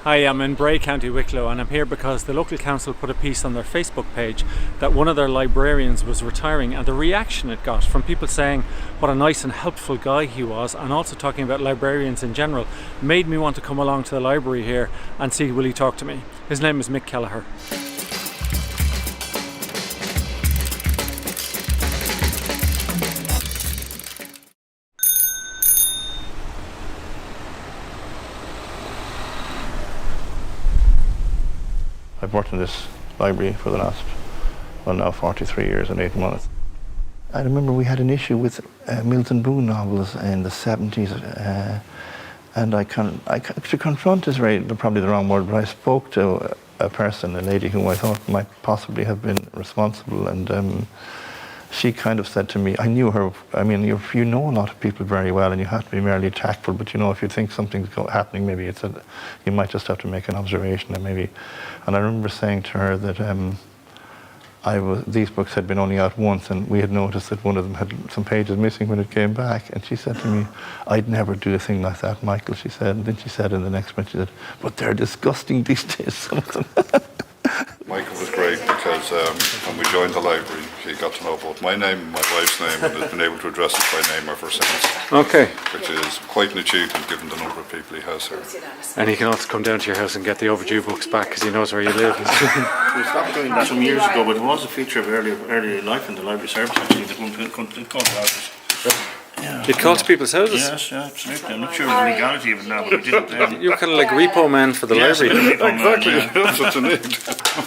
Hi, I'm in Bray, County Wicklow, and I'm here because the local council put a piece on their Facebook page that one of their librarians was retiring, and the reaction it got from people saying what a nice and helpful guy he was, and also talking about librarians in general, made me want to come along to the library here and see will he talk to me. His name is Mick Kelleher. I've worked in this library for the last, now 43 years and 8 months. I remember we had an issue with Milton Boon novels in the 70s, and to confront is probably the wrong word, but I spoke to a person, a lady who I thought might possibly have been responsible, and she kind of said to me, I knew her, I mean, you know a lot of people very well and you have to be merely tactful, but you know, if you think something's happening, maybe you might just have to make an observation, and I remember saying to her that these books had been only out once, and we had noticed that one of them had some pages missing when it came back, and she said to me, I'd never do a thing like that, Michael, she said, and then she said in the next minute, she said, but they're disgusting these days, some of them. Michael was great because when we joined the library, he got to know both my name and my wife's name, and has been able to address us by name ever since. Okay. Which is quite an achievement given the number of people he has here. And he can also come down to your house and get the overdue books back because he knows where you live. We stopped doing that some years ago, but it was a feature of early life in the library service, actually, that one could call to houses. Yeah. You'd call to people's houses? Yes, yeah, absolutely. I'm not sure of the legality of it now, but we did it then. You're kind of like Repo Man for the library. Exactly, that's what you need.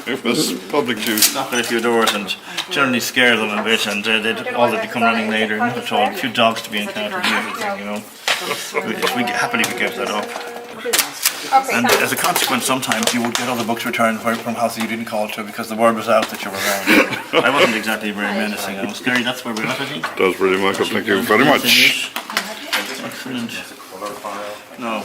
It was public duty. Knock on a few doors and generally scare them a bit, and they'd come running later, not at all. A few dogs to be encountered and everything, you know. We happily gave that up. And as a consequence, sometimes you would get other books returned from houses you didn't call to because the word was out that you were around. I wasn't exactly very menacing. I was scary. That's where we're at, I think. That was really Michael. Thank you very much. Excellent. No.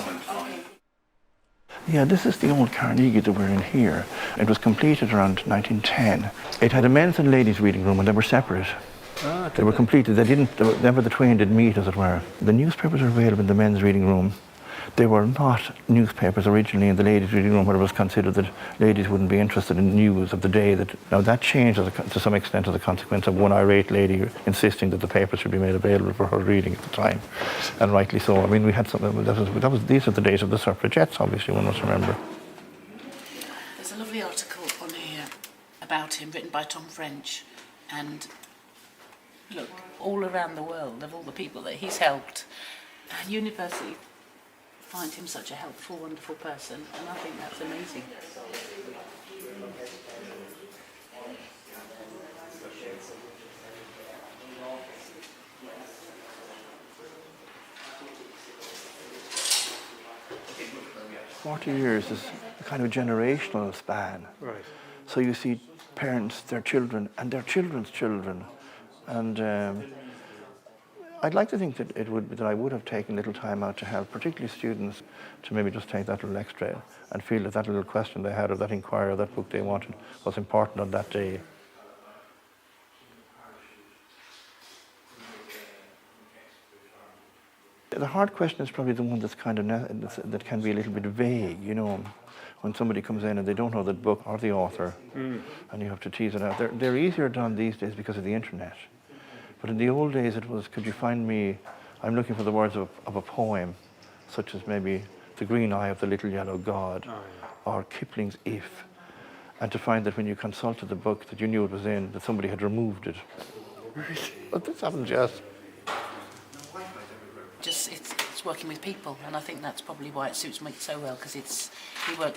Yeah, this is the old Carnegie that we're in here. It was completed around 1910. It had a men's and ladies' reading room, and they were separate. They were completed. Never the twain did meet, as it were. The newspapers are available in the men's reading room. They were not newspapers originally in the ladies' reading room, where it was considered that ladies wouldn't be interested in news of the day. Now that changed to some extent as a consequence of one irate lady insisting that the paper should be made available for her reading at the time, and rightly so. I mean, we had something. These are the days of the suffragettes, obviously, one must remember. There's a lovely article on here about him, written by Tom French, and look, all around the world, of all the people that he's helped, and university find him such a helpful, wonderful person, and I think that's amazing. "40 years is a kind of generational span. Right. So you see parents, their children, and their children's children, and I'd like to think that I would have taken a little time out to help, particularly students, to maybe just take that little extra and feel that little question they had, or that inquiry, or that book they wanted, was important on that day. The hard question is probably the one that's kind of that can be a little bit vague, you know, when somebody comes in and they don't know the book or the author, and you have to tease it out. They're easier done these days because of the internet. But in the old days it was, could you find me, I'm looking for the words of a poem, such as maybe The Green Eye of the Little Yellow God, or Kipling's If, and to find that when you consulted the book that you knew it was in, that somebody had removed it. But this happened just it's working with people, and I think that's probably why it suits Mick so well, because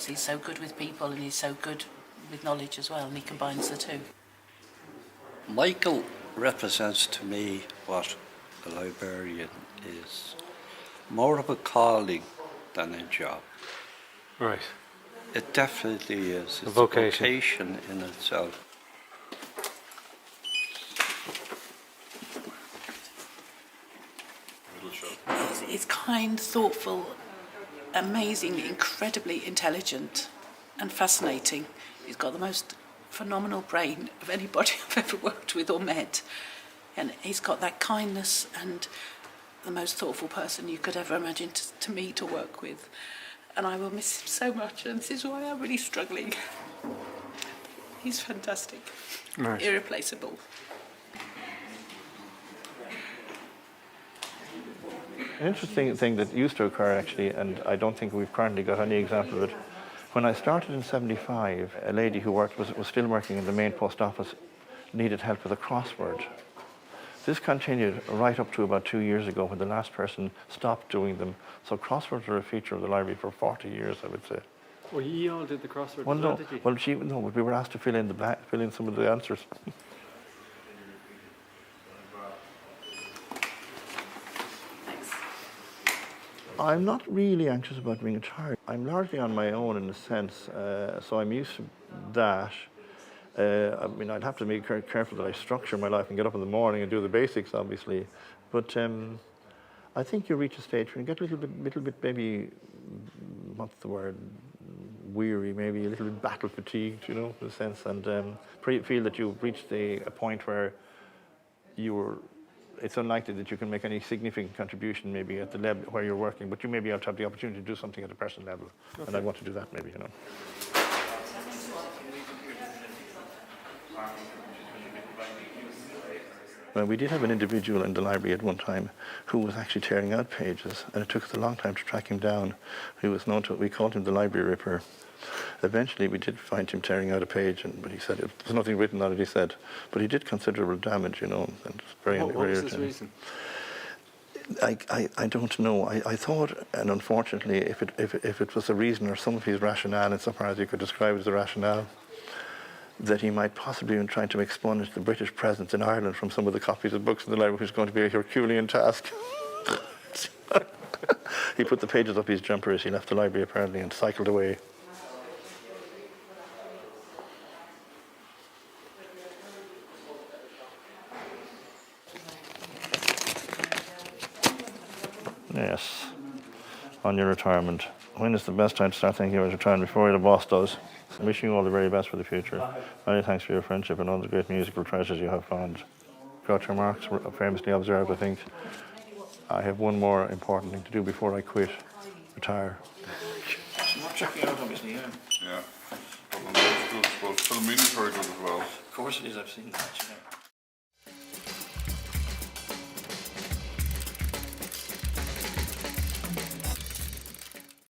he's so good with people, and he's so good with knowledge as well, and he combines the two. Michael represents to me what a librarian is. More of a calling than a job. Right. It definitely is. It's a vocation in itself. It's kind, thoughtful, amazing, incredibly intelligent and fascinating. He's got the most phenomenal brain of anybody I've ever worked with or met, and he's got that kindness, and the most thoughtful person you could ever imagine to meet or work with. and I will miss him so much, and this is why I'm really struggling. He's fantastic, Right. irreplaceable. An interesting thing that used to occur actually, and I don't think we've currently got any example of it. When I started in '75, a lady who was still working in the main post office needed help with a crossword. This continued right up to about 2 years ago when the last person stopped doing them. So crosswords are a feature of the library for 40 years, I would say. Well, you all did the crossword Well, as no, well, did you? but we were asked to fill in some of the answers. I'm not really anxious about being retired. I'm largely on my own in a sense, so I'm used to that. I mean, I'd have to be careful that I structure my life and get up in the morning and do the basics, obviously. But I think you reach a stage where you get a little bit maybe, what's the word, weary, maybe a little bit battle fatigued, in a sense, and feel that you've reached a point where it's unlikely that you can make any significant contribution maybe at the level where you're working, but you may be able to have the opportunity to do something at a personal level. Okay. And I want to do that maybe, Well, we did have an individual in the library at one time who was actually tearing out pages, and it took us a long time to track him down. We called him the library ripper. Eventually, we did find him tearing out a page, but he said there's nothing written on it. He said, but he did considerable damage, and it's very. What was his reason? I don't know. I thought, and unfortunately, if it was a reason or some of his rationale, insofar as you could describe it as a rationale, that he might possibly have been trying to expunge the British presence in Ireland from some of the copies of books in the library, which was going to be a Herculean task. He put the pages up his jumper as he left the library, apparently, and cycled away. Yes, on your retirement. When is the best time to start thinking about retiring? Before the boss does. I'm wishing you all the very best for the future. Many thanks for your friendship and all the great musical treasures you have found. Got your marks famously observed, I think. I have one more important thing to do before I quit, retire. Some more checking out, obviously, yeah. Yeah. But that's good. Well, Philomene is very good as well. Of course it is, I've seen that, yeah.